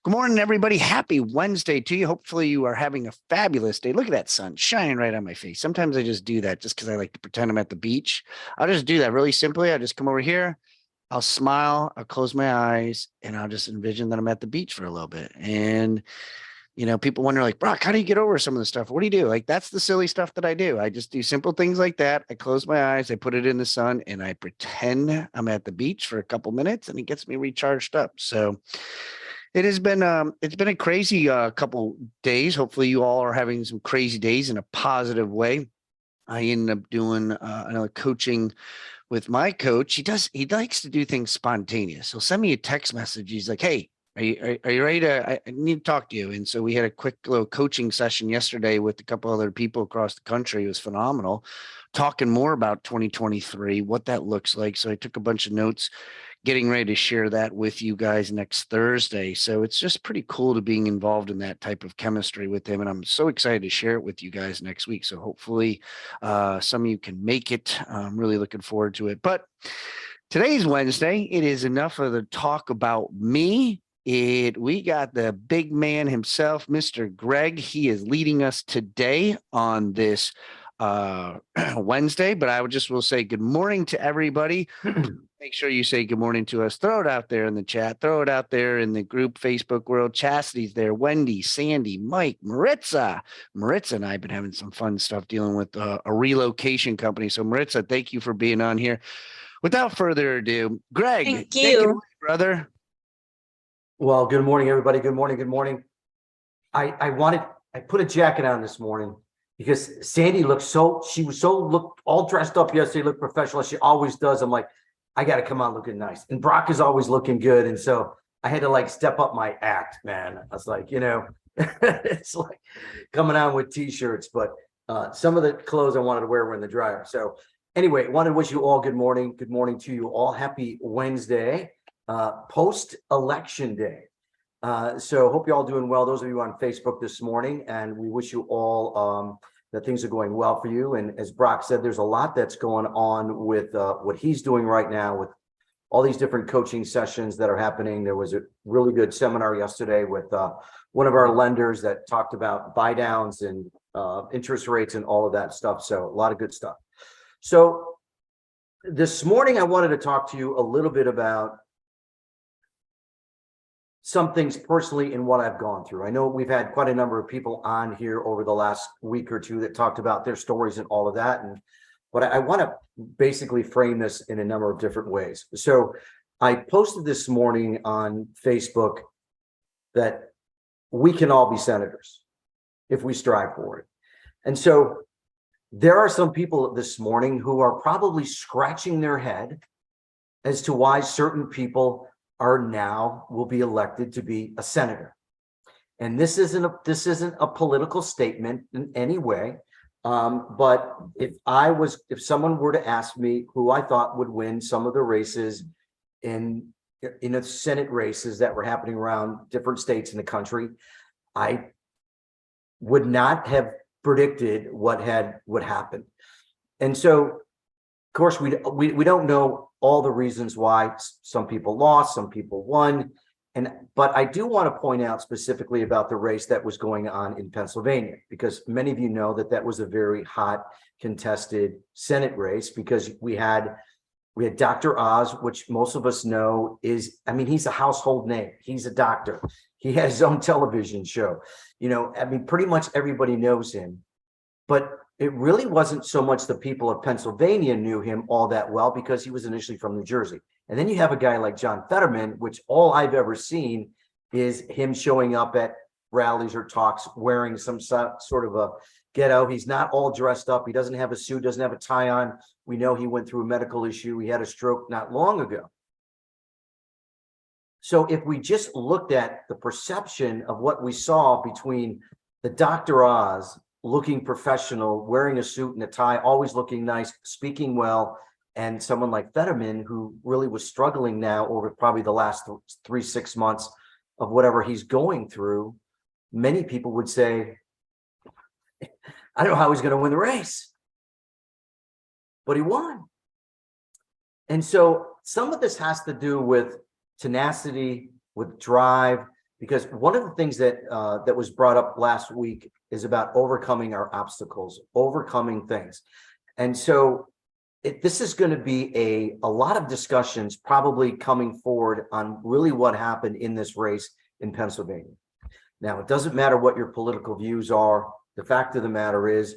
Good morning, everybody. Happy Wednesday to you. Hopefully, you are having a fabulous day. Look at that sun shining right on my face. Sometimes I just do that just because I like to pretend I'm at the beach. I'll just do that really simply. I just come over here, I'll smile, I'll close my eyes, and I'll just envision that I'm at the beach for a little bit. And, people wonder, like, Brock, how do you get over some of the stuff? What do you do? Like, that's the silly stuff that I do. I just do simple things like that. I close my eyes, I put it in the sun, and I pretend I'm at the beach for a couple minutes, and it gets me recharged up. So, it's been a crazy couple days. Hopefully, you all are having some crazy days in a positive way. I ended up doing another coaching with my coach. He likes to do things spontaneous. He'll send me a text message. He's like, "Hey, are you ready to? I need to talk to you." And so we had a quick little coaching session yesterday with a couple other people across the country. It was phenomenal, talking more about 2023, what that looks like. So I took a bunch of notes, getting ready to share that with you guys next Thursday. So it's just pretty cool to being involved in that type of chemistry with him. And I'm so excited to share it with you guys next week. So hopefully some of you can make it. I'm really looking forward to it. But today's Wednesday. It is enough of the talk about me. We got the big man himself, Mr. Greg. He is leading us today on this Wednesday, but I will say good morning to everybody. Make sure you say good morning to us. Throw it out there in the chat. Throw it out there in the group Facebook world. Chastity's there. Wendy, Sandy, Mike, Maritza. Maritza and I have been having some fun stuff dealing with a relocation company. So Maritza, thank you for being on here. Without further ado, Greg, thank take it you, away, brother. Well, good morning, everybody. Good morning. Good morning. I put a jacket on this morning because Sandy looked all dressed up yesterday, looked professional as she always does. I'm like, I got to come on looking nice. And Brock is always looking good. And so I had to step up my act, man. I was like, it's like coming on with t-shirts, but some of the clothes I wanted to wear were in the dryer. So anyway, wanted to wish you all good morning. Good morning to you all. Happy Wednesday, post-election day. So hope you're all doing well. Those of you on Facebook this morning, and we wish you all that things are going well for you. And as Brock said, there's a lot that's going on with what he's doing right now with all these different coaching sessions that are happening. There was a really good seminar yesterday with one of our lenders that talked about buy downs and interest rates and all of that stuff. So a lot of good stuff. So this morning, I wanted to talk to you a little bit about some things personally in what I've gone through. I know we've had quite a number of people on here over the last week or two that talked about their stories and all of that. But I want to basically frame this in a number of different ways. So I posted this morning on Facebook that we can all be senators if we strive for it. And so there are some people this morning who are probably scratching their head as to why certain people will be elected to be a senator. And this isn't a political statement in any way. But if someone were to ask me who I thought would win some of the races in the Senate races that were happening around different states in the country, I would not have predicted what would happen. And so, of course, we don't know all the reasons why some people lost, some people won. But I do want to point out specifically about the race that was going on in Pennsylvania, because many of you know that was a very hot contested Senate race, because we had Dr. Oz, which most of us know he's a household name. He's a doctor. He has his own television show. Pretty much everybody knows him. But it really wasn't so much the people of Pennsylvania knew him all that well, because he was initially from New Jersey. And then you have a guy like John Fetterman, which all I've ever seen is him showing up at rallies or talks wearing some sort of a ghetto. He's not all dressed up. He doesn't have a suit, doesn't have a tie on. We know he went through a medical issue. He had a stroke not long ago. So if we just looked at the perception of what we saw between the Dr. Oz looking professional, wearing a suit and a tie, always looking nice, speaking well, and someone like Fetterman, who really was struggling now over probably the last 3-6 months of whatever he's going through, many people would say, I don't know how he's going to win the race. But he won. And so some of this has to do with tenacity, with drive, Because one of the things that that was brought up last week is about overcoming our obstacles, overcoming things. And so this is going to be a lot of discussions probably coming forward on really what happened in this race in Pennsylvania. Now, it doesn't matter what your political views are. The fact of the matter is,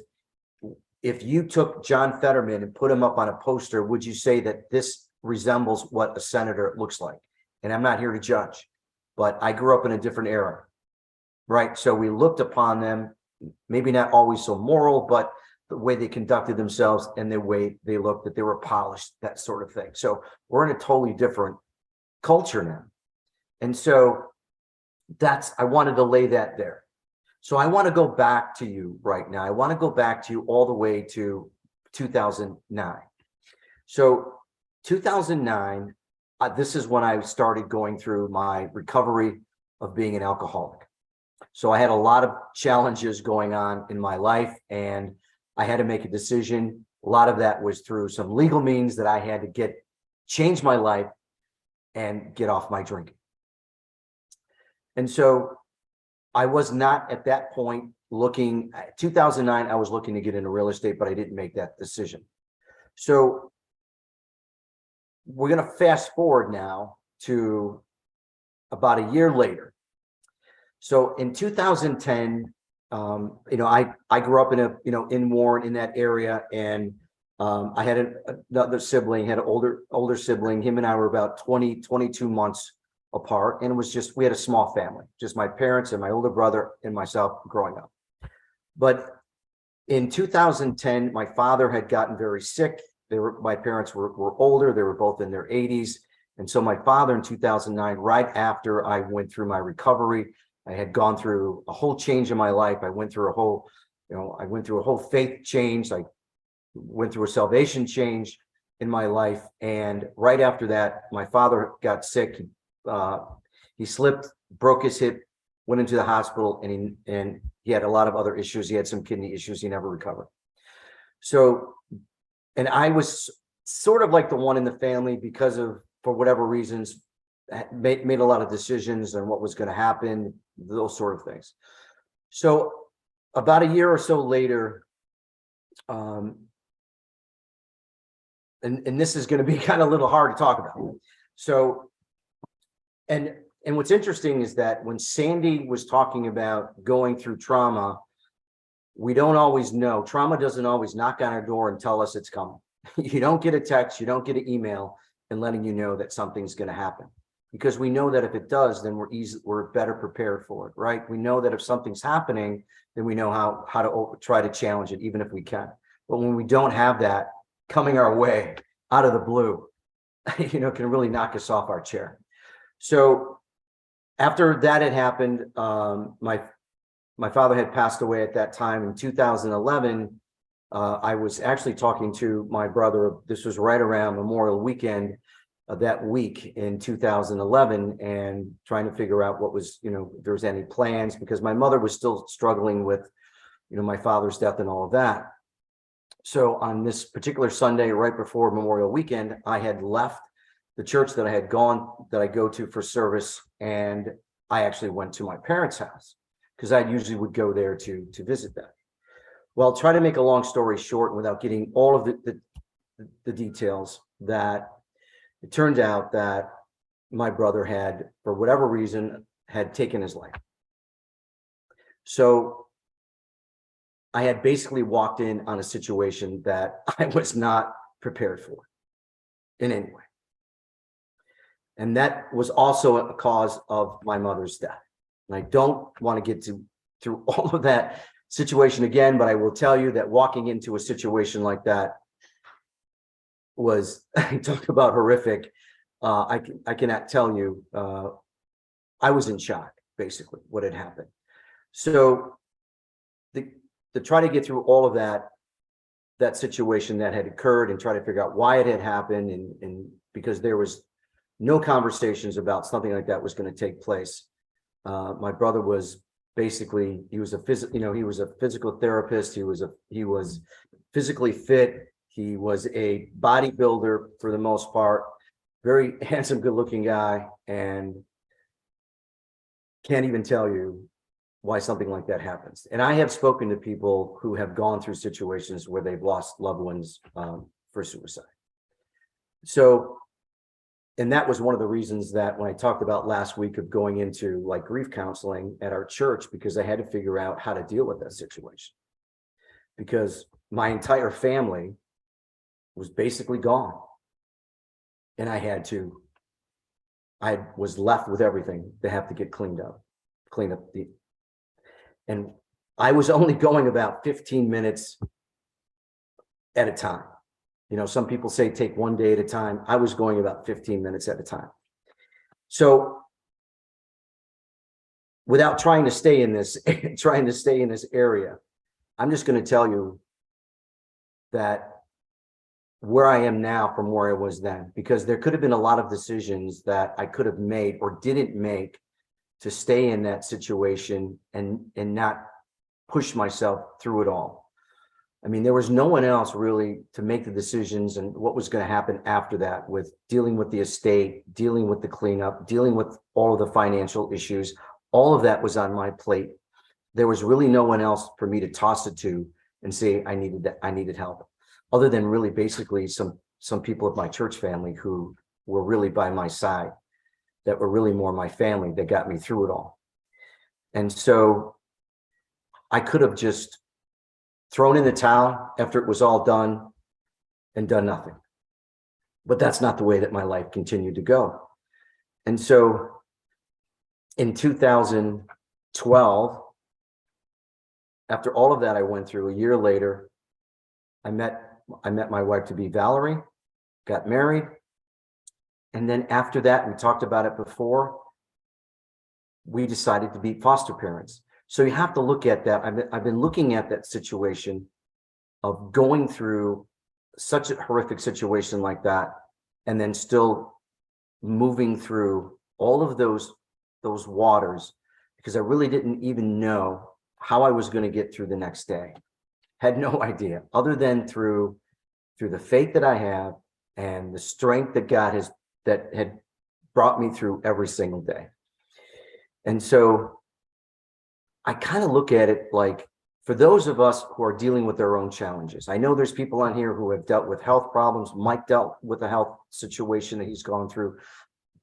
if you took John Fetterman and put him up on a poster, would you say that this resembles what a senator looks like? And I'm not here to judge, but I grew up in a different era, right? So we looked upon them, maybe not always so moral, but the way they conducted themselves and the way they looked, that they were polished, that sort of thing. So we're in a totally different culture now. And so I wanted to lay that there. So I want to go back to you right now. I want to go back to you all the way to 2009. So 2009, this is when I started going through my recovery of being an alcoholic. So I had a lot of challenges going on in my life, and I had to make a decision. A lot of that was through some legal means that I had to change my life and get off my drinking. And so I was not at that point looking, 2009, I was looking to get into real estate, but I didn't make that decision. So we're going to fast forward now to about a year later. So in 2010, I grew up in in Warren, in that area, and I had another sibling, had an older sibling. Him and I were about 22 months apart, and it was we had a small family, just my parents and my older brother and myself growing up. But in 2010, my father had gotten very sick. My parents were older. They were both in their 80s. And so my father in 2009, right after I went through my recovery, I had gone through a whole change in my life. I went through a whole faith change. I went through a salvation change in my life. And right after that, my father got sick. He slipped, broke his hip, went into the hospital, and he had a lot of other issues. He had some kidney issues. He never recovered. So, and I was sort of like the one in the family because of, for whatever reasons, made a lot of decisions on what was going to happen, those sort of things. So about a year or so later, and this is going to be kind of a little hard to talk about. So, and what's interesting is that when Sandy was talking about going through trauma, we don't always know. Trauma doesn't always knock on our door and tell us it's coming. You don't get a text, you don't get an email and letting you know that something's going to happen, because we know that if it does, then we're better prepared for it, right? We know that if something's happening, then we know how to try to challenge it, even if we can. But when we don't have that coming our way out of the blue, can really knock us off our chair. So after that had happened, my father had passed away at that time in 2011. I was actually talking to my brother. This was right around Memorial Weekend that week in 2011, and trying to figure out what was, if there was any plans, because my mother was still struggling with, my father's death and all of that. So on this particular Sunday, right before Memorial Weekend, I had left the church that I go to for service, and I actually went to my parents' house, because I usually would go there to visit them. Well, try to make a long story short, without getting all of the details, that it turned out that my brother had, for whatever reason, had taken his life. So I had basically walked in on a situation that I was not prepared for in any way. And that was also a cause of my mother's death. And I don't want to get through all of that situation again, but I will tell you that walking into a situation like that was, talk about horrific. I cannot tell you, I was in shock, basically, what had happened. So to try to get through all of that situation that had occurred, and try to figure out why it had happened, and because there was no conversations about something like that was going to take place. My brother was basically, he was a physical therapist. He was physically fit. He was a bodybuilder for the most part, very handsome, good looking guy. And can't even tell you why something like that happens. And I have spoken to people who have gone through situations where they've lost loved ones for suicide. So, and that was one of the reasons that when I talked about last week of going into like grief counseling at our church, because I had to figure out how to deal with that situation. Because my entire family was basically gone. And I was left with everything to have to get clean up and I was only going about 15 minutes at a time. You know, some people say take one day at a time. I was going about 15 minutes at a time. So without trying to stay in this area, I'm just going to tell you that where I am now from where I was then, because there could have been a lot of decisions that I could have made or didn't make to stay in that situation and not push myself through it all. I mean, there was no one else really to make the decisions and what was going to happen after that, with dealing with the estate, dealing with the cleanup, dealing with all of the financial issues. All of that was on my plate. There was really no one else for me to toss it to and say I needed help, other than really basically some people of my church family who were really by my side, that were really more my family, that got me through it all. And so I could have just thrown in the towel after it was all done and done nothing. But that's not the way that my life continued to go. And so in 2012, after all of that I went through, a year later, I met my wife to be, Valerie, got married. And then after that, we talked about it before, we decided to be foster parents. So you have to look at that. I've been looking at that situation of going through such a horrific situation like that, and then still moving through all of those waters, because I really didn't even know how I was going to get through the next day. Had no idea, other than through the faith that I have and the strength that God has, that had brought me through every single day. And so I kind of look at it like, for those of us who are dealing with their own challenges, I know there's people on here who have dealt with health problems. Mike dealt with a health situation that he's gone through.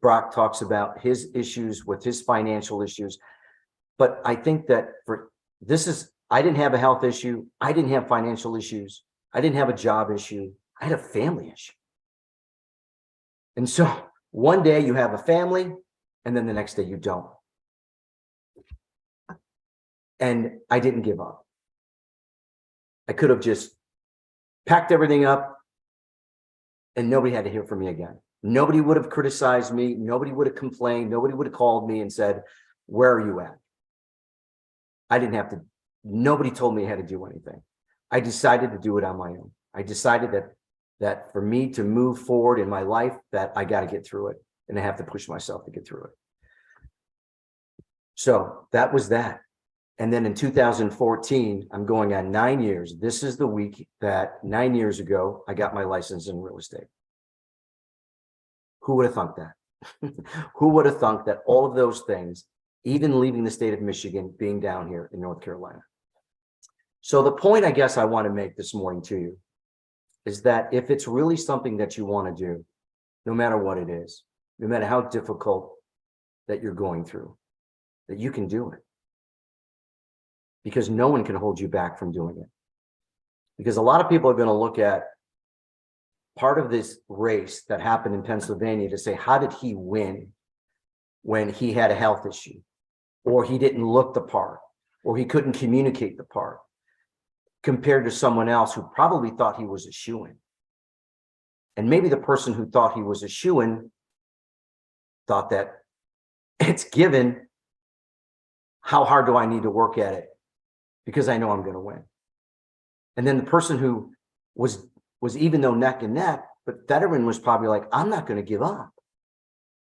Brock talks about his issues with his financial issues. But I think that I didn't have a health issue. I didn't have financial issues. I didn't have a job issue. I had a family issue. And so one day you have a family, and then the next day you don't. And I didn't give up. I could have just packed everything up and nobody had to hear from me again. Nobody would have criticized me. Nobody would have complained. Nobody would have called me and said, where are you at? I didn't have to. Nobody told me how to do anything. I decided to do it on my own. I decided that for me to move forward in my life, that I got to get through it, and I have to push myself to get through it. So that was that. And then in 2014, I'm going on 9 years. This is the week that 9 years ago, I got my license in real estate. Who would have thunk that? Who would have thunk that all of those things, even leaving the state of Michigan, being down here in North Carolina? So the point I guess I want to make this morning to you is that if it's really something that you want to do, no matter what it is, no matter how difficult that you're going through, that you can do it. Because no one can hold you back from doing it. Because a lot of people are going to look at part of this race that happened in Pennsylvania to say, how did he win when he had a health issue, or he didn't look the part, or he couldn't communicate the part, compared to someone else who probably thought he was a shoo-in? And maybe the person who thought he was a shoo-in thought that it's given. How hard do I need to work at it? Because I know I'm going to win. And then the person who was even though neck and neck, but veteran was probably like, I'm not going to give up.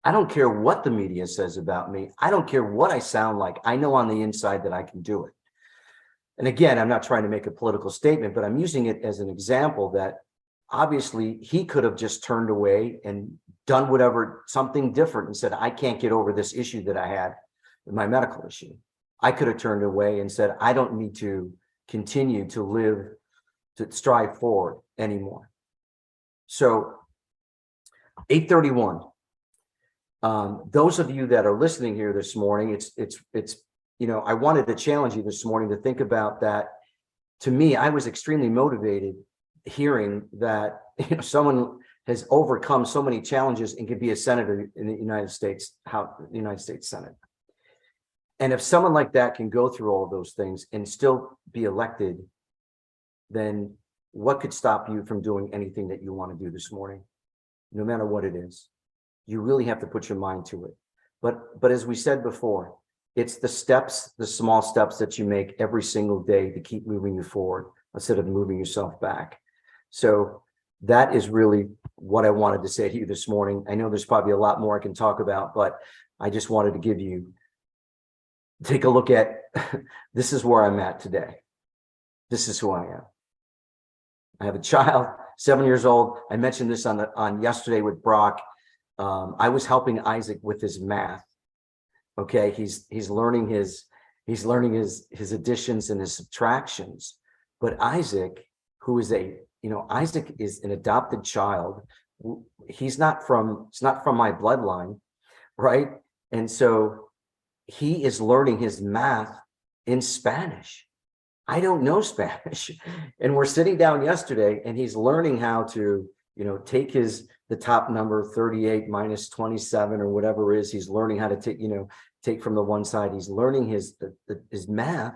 I don't care what the media says about me. I don't care what I sound like. I know on the inside that I can do it. And again, I'm not trying to make a political statement, but I'm using it as an example that obviously he could have just turned away and done something different and said, I can't get over this issue that I had. my medical issue. I could have turned away and said, I don't need to continue to live, to strive forward anymore. So 8:31. Those of you that are listening here this morning, it's, you know, I wanted to challenge you this morning to think about that. To me, I was extremely motivated hearing that, you know, someone has overcome so many challenges and could be a senator in the United States, the United States Senate. And if someone like that can go through all of those things and still be elected, then what could stop you from doing anything that you want to do this morning, no matter what it is? You really have to put your mind to it. But as we said before, it's the steps, the small steps that you make every single day to keep moving you forward instead of moving yourself back. So that is really what I wanted to say to you this morning. I know there's probably a lot more I can talk about, but I just wanted to give you, take a look at, this is where I'm at today. This is who I am. I have a child, 7 years old. I mentioned this on yesterday with Brock. I was helping Isaac with his math. Okay, he's learning his additions and his subtractions. But Isaac, who is Isaac is an adopted child. It's not from my bloodline, right? And so he is learning his math in Spanish. I don't know Spanish. And we're sitting down yesterday and he's learning how to, take the top number 38 minus 27 or whatever it is. He's learning how to take from the one side. He's learning his math,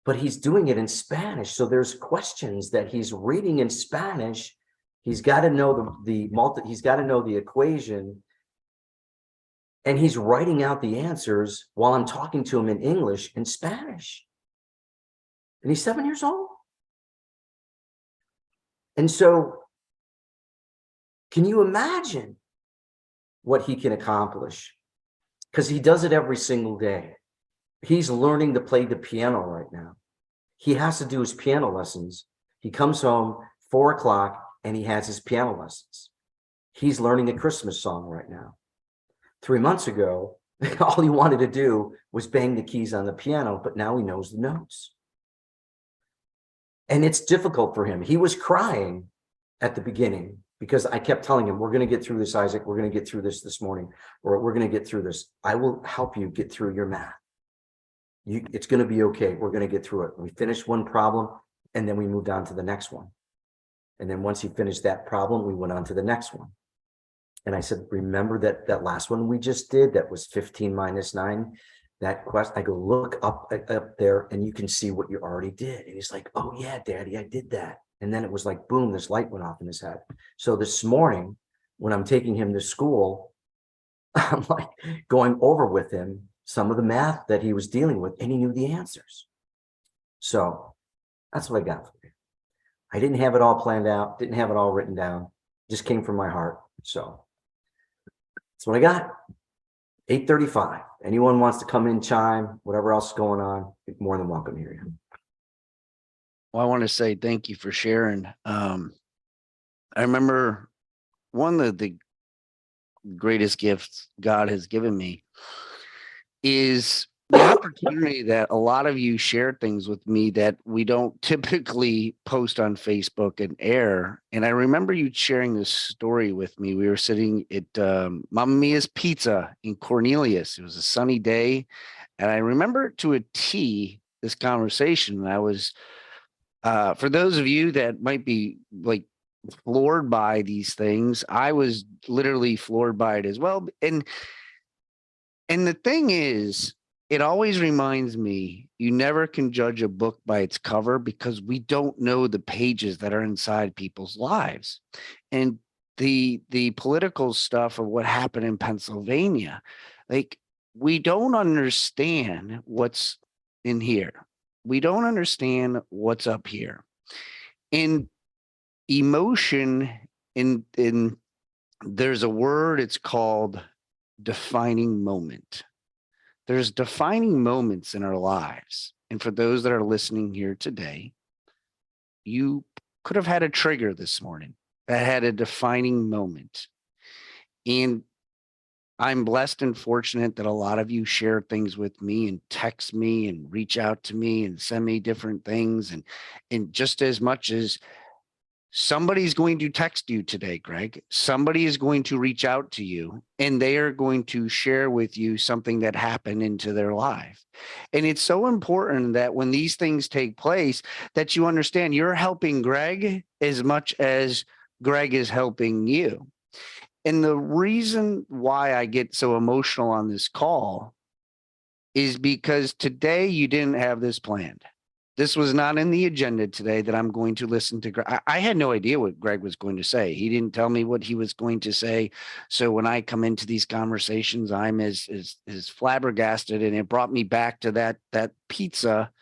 but he's doing it in Spanish. So there's questions that he's reading in Spanish. He's got to know he's got to know the equation. And he's writing out the answers while I'm talking to him in English and Spanish. And he's 7 years old. And so can you imagine what he can accomplish? Because he does it every single day. He's learning to play the piano right now. He has to do his piano lessons. He comes home 4 o'clock and he has his piano lessons. He's learning a Christmas song right now. 3 months ago, all he wanted to do was bang the keys on the piano, but now he knows the notes. And it's difficult for him. He was crying at the beginning because I kept telling him, we're going to get through this, Isaac. We're going to get through this morning, or we're going to get through this. I will help you get through your math. It's going to be okay. We're going to get through it. We finished one problem and then we moved on to the next one. And then once he finished that problem, we went on to the next one. And I said, remember that last one we just did, that was 15 minus 9, that quest. I go, look up there and you can see what you already did. And he's like, oh yeah, Daddy, I did that. And then it was like, boom, this light went off in his head. So this morning, when I'm taking him to school, I'm like going over with him some of the math that he was dealing with, and he knew the answers. So that's what I got for you. I didn't have it all planned out, didn't have it all written down, just came from my heart. So that's what I got. 8:35. Anyone wants to come in, chime, whatever else is going on, you're more than welcome here. Well, I want to say thank you for sharing. I remember one of the greatest gifts God has given me is the opportunity that a lot of you shared things with me that we don't typically post on Facebook and air. And I remember you sharing this story with me. We were sitting at Mamma Mia's Pizza in Cornelius. It was a sunny day. And I remember to a T this conversation. And I was, for those of you that might be like floored by these things, I was literally floored by it as well. And the thing is, it always reminds me, you never can judge a book by its cover because we don't know the pages that are inside people's lives. And the political stuff of what happened in Pennsylvania, like, we don't understand what's in here. We don't understand what's up here. And emotion, in there's a word, it's called defining moment. There's defining moments in our lives. And for those that are listening here today, you could have had a trigger this morning that had a defining moment. And I'm blessed and fortunate that a lot of you share things with me and text me and reach out to me and send me different things. And just as much as somebody's going to text you today, Greg, somebody is going to reach out to you and they are going to share with you something that happened into their life. And it's so important that when these things take place, that you understand you're helping Greg as much as Greg is helping you. And the reason why I get so emotional on this call is because today you didn't have this planned. This was not in the agenda today that I'm going to listen to. I had no idea what Greg was going to say. He didn't tell me what he was going to say. So when I come into these conversations, I'm as flabbergasted, and it brought me back to that pizza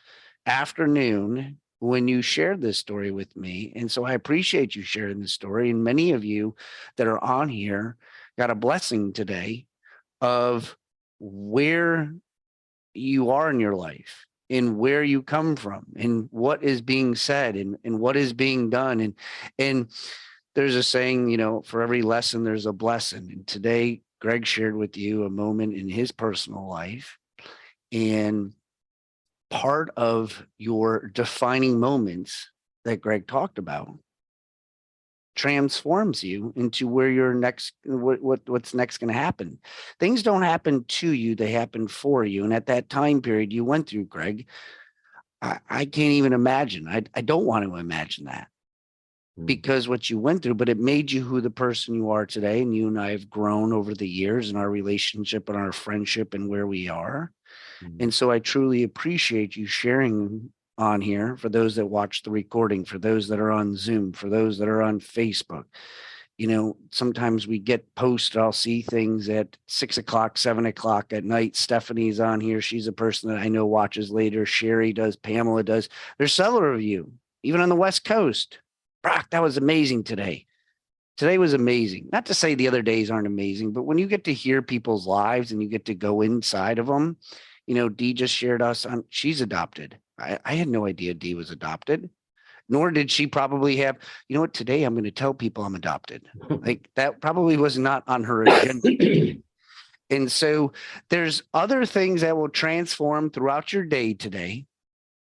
afternoon when you shared this story with me. And so I appreciate you sharing the story. And many of you that are on here got a blessing today of where you are in your life and where you come from and what is being said and what is being done. And there's a saying, you know, for every lesson, there's a blessing. And today, Greg shared with you a moment in his personal life. And part of your defining moments that Greg talked about transforms you into where you're next, what's next going to happen. Things don't happen to you, they happen for you. And at that time period you went through, Greg, I can't even imagine. I don't want to imagine that because what you went through, but it made you who the person you are today. And you and I have grown over the years in our relationship and our friendship and where we are. And so I truly appreciate you sharing on here for those that watch the recording, for those that are on Zoom, for those that are on Facebook. You know, sometimes we get posts, I'll see things at 6 o'clock, 7 o'clock at night. Stephanie's on here. She's a person that I know watches later. Sherry does, Pamela does. There's several of you, even on the West Coast. Brock, that was amazing today. Today was amazing. Not to say the other days aren't amazing, but when you get to hear people's lives and you get to go inside of them, you know, Dee just shared us on, she's adopted. I had no idea Dee was adopted, nor did she probably have, you know what, today I'm going to tell people I'm adopted. Like that probably was not on her agenda. And so there's other things that will transform throughout your day today.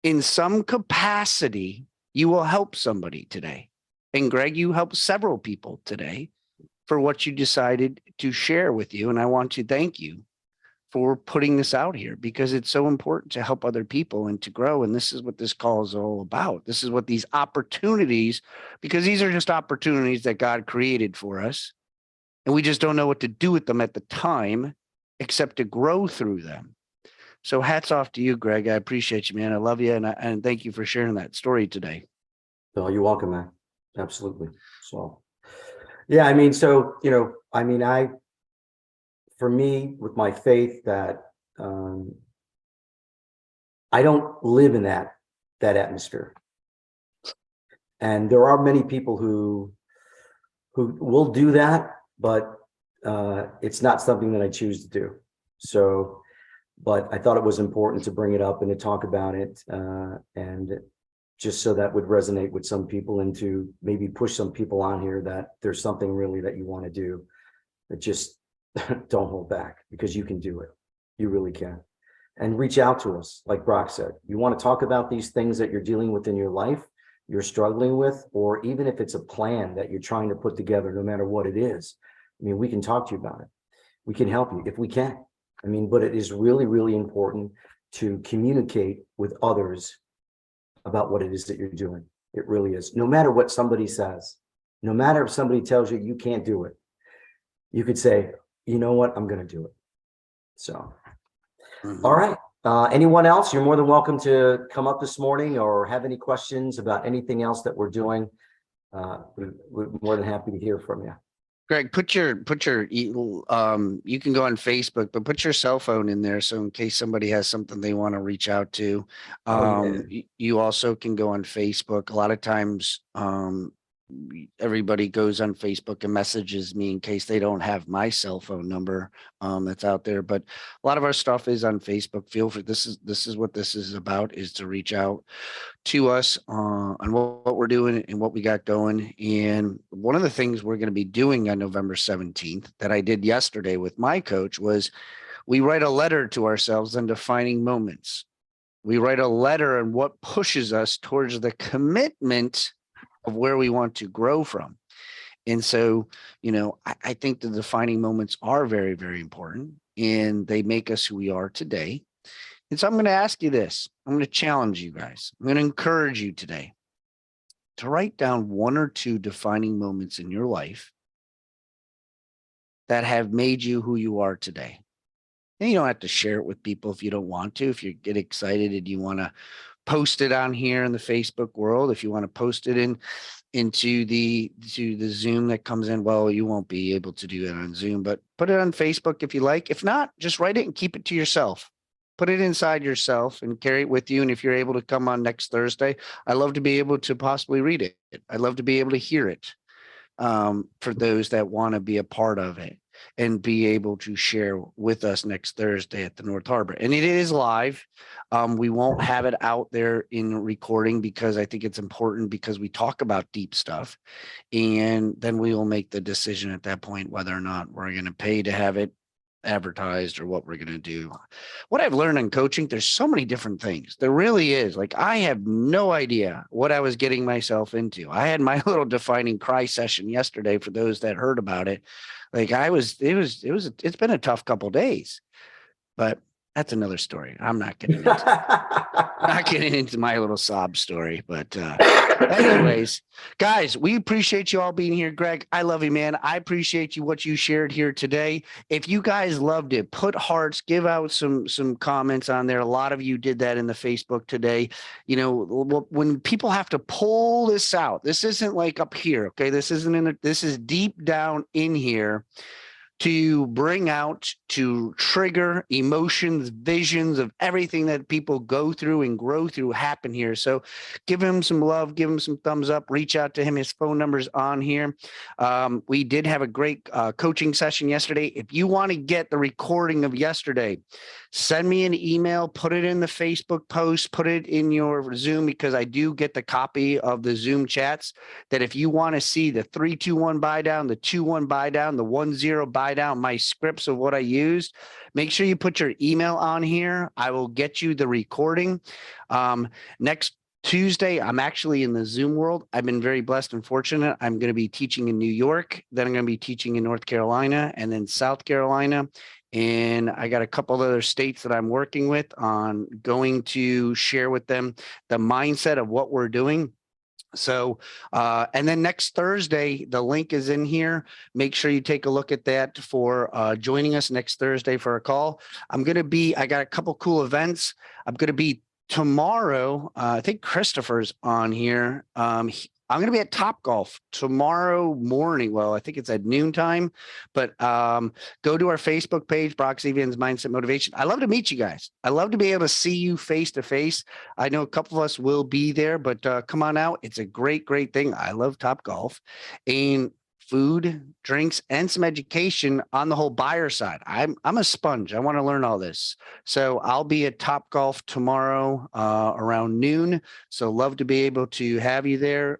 In some capacity, you will help somebody today. And Greg, you helped several people today for what you decided to share with you. And I want to thank you for putting this out here because it's so important to help other people and to grow. And this is what this call is all about. This is what these opportunities, because these are just opportunities that God created for us. And we just don't know what to do with them at the time, except to grow through them. So hats off to you, Greg. I appreciate you, man. I love you. And thank you for sharing that story today. No, you're welcome, man. Absolutely. So, yeah, I mean, so, you know, I mean, for me, with my faith, that I don't live in that atmosphere, and there are many people who will do that, but it's not something that I choose to do. So, but I thought it was important to bring it up and to talk about it, and just so that would resonate with some people and to maybe push some people on here that there's something really that you want to do, that just don't hold back, because you can do it. You really can. And reach out to us. Like Brock said, you want to talk about these things that you're dealing with in your life, you're struggling with, or even if it's a plan that you're trying to put together, no matter what it is. I mean, we can talk to you about it. We can help you if we can. I mean, but it is really, really important to communicate with others about what it is that you're doing. It really is. No matter what somebody says, no matter if somebody tells you you can't do it, you could say, you know what, I'm going to do it. So, all right. Anyone else? You're more than welcome to come up this morning or have any questions about anything else that we're doing. We're more than happy to hear from you. Greg, you can go on Facebook, but put your cell phone in there. So in case somebody has something they want to reach out to, you also can go on Facebook. A lot of times, everybody goes on Facebook and messages me in case they don't have my cell phone number that's out there. But a lot of our stuff is on Facebook. Feel free. This is what this is about, is to reach out to us on what we're doing and what we got going. And one of the things we're going to be doing on November 17th that I did yesterday with my coach was we write a letter to ourselves on defining moments. We write a letter on what pushes us towards the commitment of where we want to grow from. And so, I think the defining moments are very, very important, and they make us who we are today. And so I'm going to ask you this. I'm going to challenge you guys. I'm going to encourage you today to write down 1 or 2 defining moments in your life that have made you who you are today. And you don't have to share it with people if you don't want to. If you get excited and you want to post it on here in the Facebook world, if you want to post it into the Zoom that comes in, well, you won't be able to do it on Zoom, but put it on Facebook if you like. If not, just write it and keep it to yourself. Put it inside yourself and carry it with you. And if you're able to come on next Thursday, I'd love to be able to possibly read it. I'd love to be able to hear it for those that want to be a part of it and be able to share with us next Thursday at the North Harbor. And it is live. We won't have it out there in recording because I think it's important, because we talk about deep stuff. And then we will make the decision at that point whether or not we're going to pay to have it advertised or what we're going to do. What I've learned in coaching, there's so many different things. There really is. Like, I have no idea what I was getting myself into. I had my little defining cry session yesterday for those that heard about it. Like, it's been a tough couple days, but that's another story. I'm not getting into my little sob story, but anyways, guys, we appreciate you all being here. Greg, I love you, man. I appreciate you, what you shared here today. If you guys loved it, put hearts, give out some comments on there. A lot of you did that in the Facebook today. When people have to pull this out, this isn't like up here. Okay. This is deep down in here, to bring out, to trigger emotions, visions of everything that people go through and grow through happen here. So give him some love, give him some thumbs up, reach out to him. His phone number's on here. We did have a great coaching session yesterday. If you want to get the recording of yesterday, send me an email, put it in the Facebook post, put it in your Zoom, because I do get the copy of the Zoom chats, that if you want to see the 3-2-1 buy down, the 2-1 buy down, the 1-0 buy down, my scripts of what I used, make sure you put your email on here. I will get you the recording. Next Tuesday, I'm actually in the Zoom world. I've been very blessed and fortunate. I'm going to be teaching in New York, then I'm going to be teaching in North Carolina, and then South Carolina. And I got a couple of other states that I'm working with on going to share with them the mindset of what we're doing. So, and then next Thursday, the link is in here. Make sure you take a look at that for joining us next Thursday for a call. I got a couple cool events. I'm going to be tomorrow. I think Christopher's on here. I'm going to be at Topgolf tomorrow morning. Well, I think it's at noontime, but go to our Facebook page, Brock Zivan's Mindset Motivation. I love to meet you guys. I love to be able to see you face to face. I know a couple of us will be there, but come on out. It's a great, great thing. I love Topgolf, and food, drinks, and some education on the whole buyer side. I'm a sponge. I want to learn all this. So I'll be at Topgolf tomorrow around noon. So love to be able to have you there.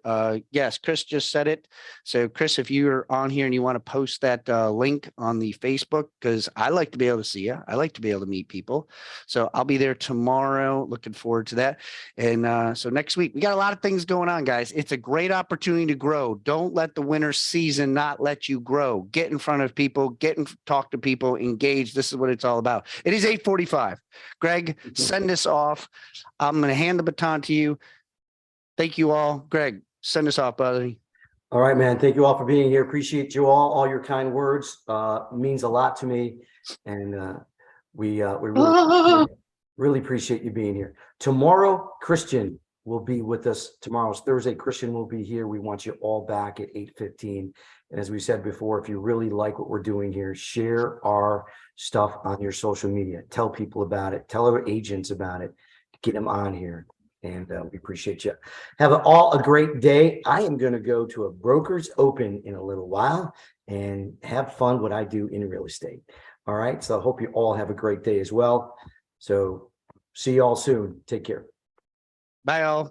Yes, Chris just said it. So Chris, if you're on here and you want to post that link on the Facebook, because I like to be able to see you. I like to be able to meet people. So I'll be there tomorrow. Looking forward to that. And so next week, we got a lot of things going on, guys. It's a great opportunity to grow. Don't let the winter season not let you grow. Get in front of people, talk to people, engage. This is what it's all about. It is 8:45. Greg, send us off. I'm going to hand the baton to you. Thank you all. Greg, send us off, buddy. All right, man. Thank you all for being here. Appreciate you all your kind words. Means a lot to me. And we really appreciate you being here. Tomorrow, Christian will be with us. Tomorrow's Thursday. Christian will be here. We want you all back at 8:15. And as we said before, if you really like what we're doing here, share our stuff on your social media. Tell people about it. Tell our agents about it. Get them on here. And we appreciate you. Have all a great day. I am going to go to a broker's open in a little while and have fun what I do in real estate. All right. So I hope you all have a great day as well. So see you all soon. Take care. Bye all.